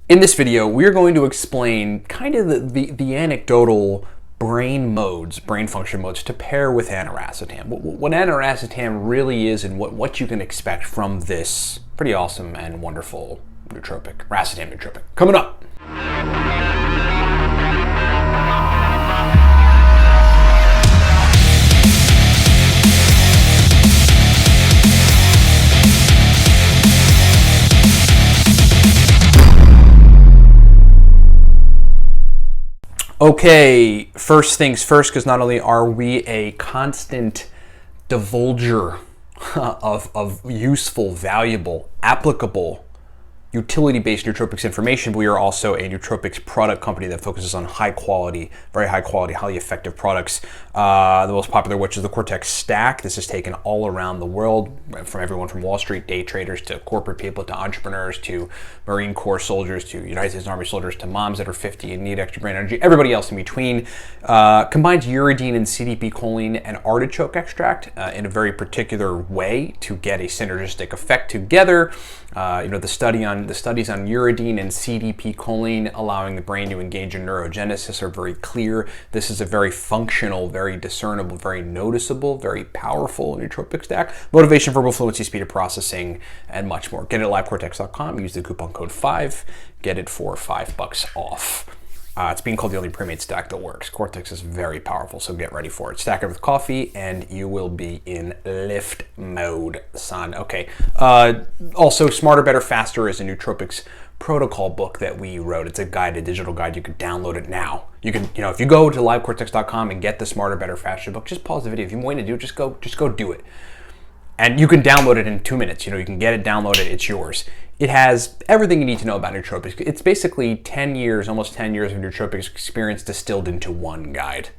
In this video, we're going to explain kind of the anecdotal brain function modes to pair with Aniracetam. What Aniracetam really is and what you can expect from this pretty awesome and wonderful nootropic, Racetam nootropic. Coming up. Okay, first things first, because not only are we a constant divulger of useful, valuable, applicable, utility-based nootropics information, but we are also a nootropics product company that focuses on high quality, very high quality, highly effective products. The most popular, which is the Cortex Stack. This is taken all around the world, from everyone from Wall Street day traders to corporate people to entrepreneurs to Marine Corps soldiers to United States Army soldiers to moms that are 50 and need extra brain energy, everybody else in between. Combines uridine and CDP choline and artichoke extract in a very particular way to get a synergistic effect together. The studies on uridine and CDP choline allowing the brain to engage in neurogenesis are very clear. This is a very functional, very discernible, very noticeable, very powerful nootropic stack. Motivation, verbal fluency, speed of processing, and much more. Get it at livecortex.com. Use the coupon code 5. Get it for $5 off. It's being called the only pre-made stack that works. Cortex is very powerful, so get ready for it. Stack it with coffee, and you will be in lift mode, son. Okay. Also, Smarter, Better, Faster is a nootropics protocol book that we wrote. It's a guide, a digital guide. You can download it now. You can, if you go to livecortex.com and get the Smarter, Better, Faster book, just pause the video. If you're waiting to do it, just go do it. And you can download it in 2 minutes. You can get it, download it, it's yours. It has everything you need to know about nootropics. It's basically 10 years, almost 10 years of nootropics experience distilled into one guide.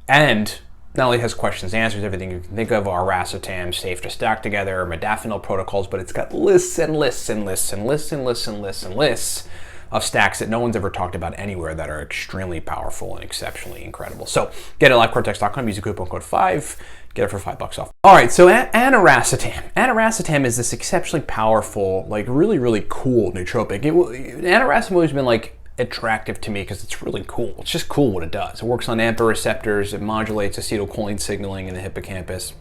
And not only has questions, answers, everything you can think of, our Racetam, safe to stack together, modafinil protocols, but it's got lists and lists and lists and lists and lists and lists and lists of stacks that no one's ever talked about anywhere that are extremely powerful and exceptionally incredible. So get it at livecortex.com, use the coupon code 5, get it for $5 off. All right, so Aniracetam. Aniracetam is this exceptionally powerful, really, really cool nootropic. Aniracetam has always been attractive to me because it's really cool. It's just cool what it does. It works on AMPA receptors, it modulates acetylcholine signaling in the hippocampus,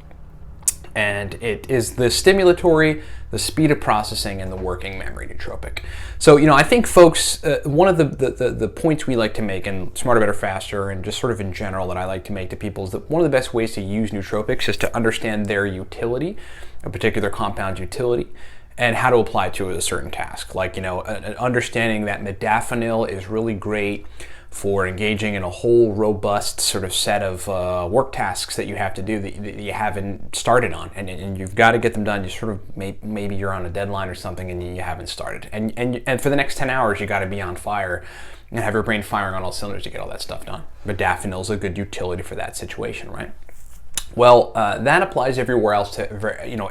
and it is the stimulatory, the speed of processing, and the working memory nootropic. So, I think folks, one of the points we like to make in Smarter, Better, Faster, and just sort of in general that I like to make to people is that one of the best ways to use nootropics is to understand their utility, a particular compound's utility, and how to apply it to a certain task. Understanding that modafinil is really great for engaging in a whole robust sort of set of work tasks that you have to do that you haven't started on, and you've got to get them done. You sort of maybe you're on a deadline or something and you haven't started, and for the next 10 hours you got to be on fire and have your brain firing on all cylinders to get all that stuff done. Modafinil is a good utility for that situation, right? Well, that applies everywhere else to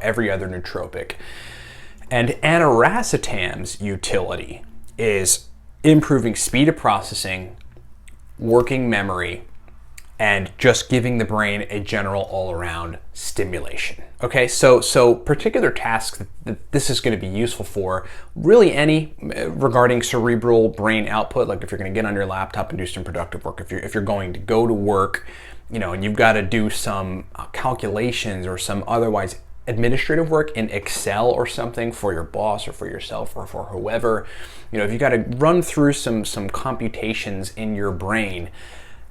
every other nootropic, and Aniracetam's utility is improving speed of processing, working memory, and just giving the brain a general all-around stimulation. Okay, so particular tasks that this is going to be useful for, really any regarding cerebral brain output, like if you're going to get on your laptop and do some productive work, if you're going to go to work, and you've got to do some calculations or some otherwise administrative work in Excel or something for your boss or for yourself or for whoever, if you got to run through some computations in your brain,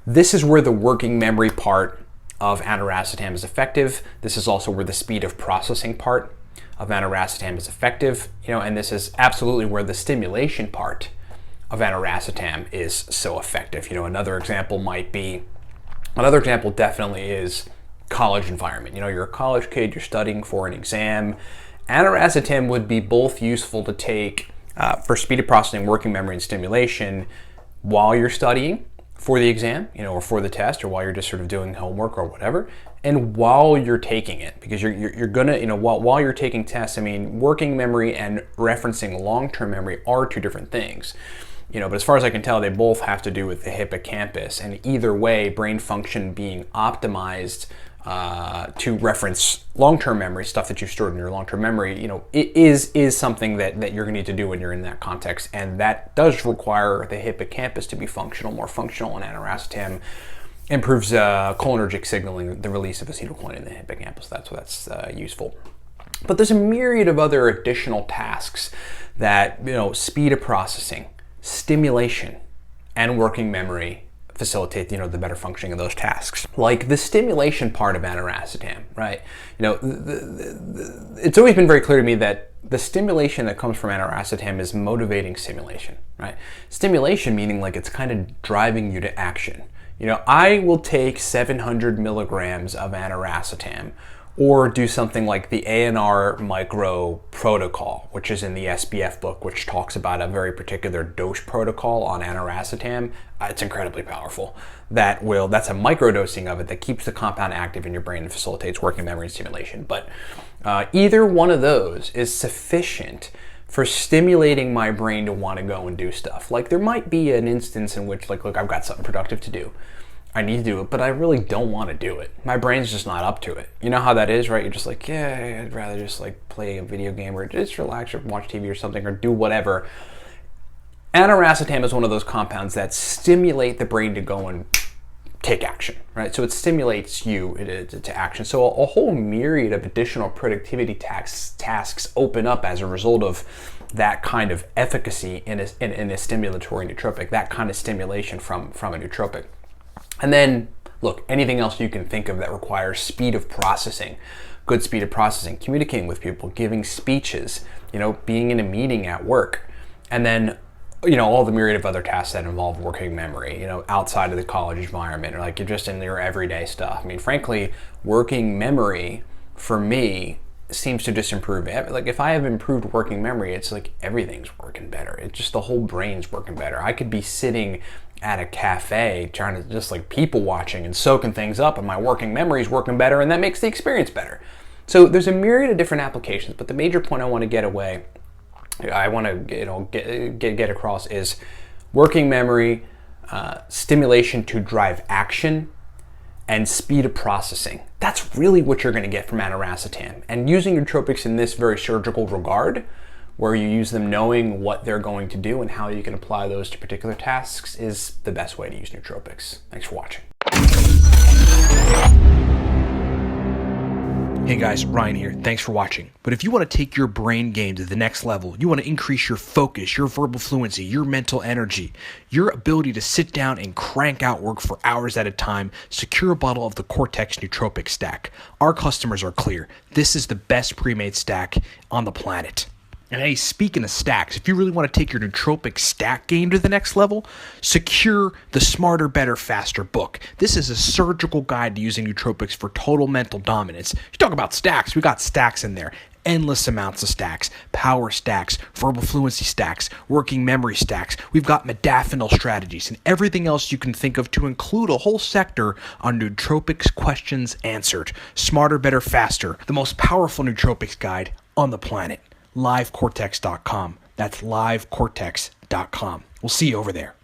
this is where the working memory part of Aniracetam is effective. This is also where the speed of processing part of Aniracetam is effective, and this is absolutely where the stimulation part of Aniracetam is so effective. Another example definitely is college environment. You're a college kid, you're studying for an exam. Aniracetam would be both useful to take for speed of processing, working memory, and stimulation while you're studying for the exam, or for the test, or while you're just sort of doing homework or whatever, and while you're taking it, because you're gonna, while you're taking tests, working memory and referencing long-term memory are two different things. But as far as I can tell, they both have to do with the hippocampus, and either way, brain function being optimized to reference long-term memory, stuff that you've stored in your long-term memory, it is something that you're gonna need to do when you're in that context. And that does require the hippocampus to be more functional, and Aniracetam improves cholinergic signaling, the release of acetylcholine in the hippocampus. That's useful. But there's a myriad of other additional tasks that, speed of processing, stimulation, and working memory facilitate, the better functioning of those tasks. Like the stimulation part of Aniracetam, right? It's always been very clear to me that the stimulation that comes from Aniracetam is motivating stimulation, right? Stimulation meaning like it's kind of driving you to action. I will take 700 milligrams of Aniracetam or do something like the ANR micro protocol, which is in the SBF book, which talks about a very particular dose protocol on Aniracetam. It's incredibly powerful. That's a microdosing of it that keeps the compound active in your brain and facilitates working memory and stimulation. But either one of those is sufficient for stimulating my brain to want to go and do stuff. Like there might be an instance in which look, I've got something productive to do. I need to do it, but I really don't want to do it. My brain's just not up to it. You know how that is, right? You're just like, yeah, I'd rather just play a video game or just relax or watch TV or something or do whatever. Aniracetam is one of those compounds that stimulate the brain to go and take action, right? So it stimulates you to action. So a whole myriad of additional productivity tasks open up as a result of that kind of efficacy in a stimulatory nootropic, that kind of stimulation from a nootropic. And then, look, anything else you can think of that requires speed of processing, good speed of processing, communicating with people, giving speeches, being in a meeting at work, and then, all the myriad of other tasks that involve working memory, outside of the college environment, or like you're just in your everyday stuff. I mean, frankly, working memory for me seems to just improve. Like if I have improved working memory, it's like everything's working better. It's just the whole brain's working better. I could be sitting at a cafe trying to just people watching and soaking things up, and my working memory is working better, and that makes the experience better. So there's a myriad of different applications, but the major point I want to get across is working memory, stimulation to drive action, and speed of processing. That's really what you're going to get from Aniracetam. And using nootropics in this very surgical regard, where you use them knowing what they're going to do and how you can apply those to particular tasks, is the best way to use nootropics. Thanks for watching. Hey guys, Ryan here. Thanks for watching. But if you want to take your brain game to the next level, you want to increase your focus, your verbal fluency, your mental energy, your ability to sit down and crank out work for hours at a time, secure a bottle of the Cortex Nootropic Stack. Our customers are clear. This is the best pre-made stack on the planet. And hey, speaking of stacks, if you really want to take your nootropic stack game to the next level, secure the Smarter, Better, Faster book. This is a surgical guide to using nootropics for total mental dominance. You talk about stacks, we got stacks in there. Endless amounts of stacks, power stacks, verbal fluency stacks, working memory stacks. We've got modafinil strategies and everything else you can think of to include a whole sector on nootropics questions answered. Smarter, Better, Faster, the most powerful nootropics guide on the planet. livecortex.com. That's livecortex.com. We'll see you over there.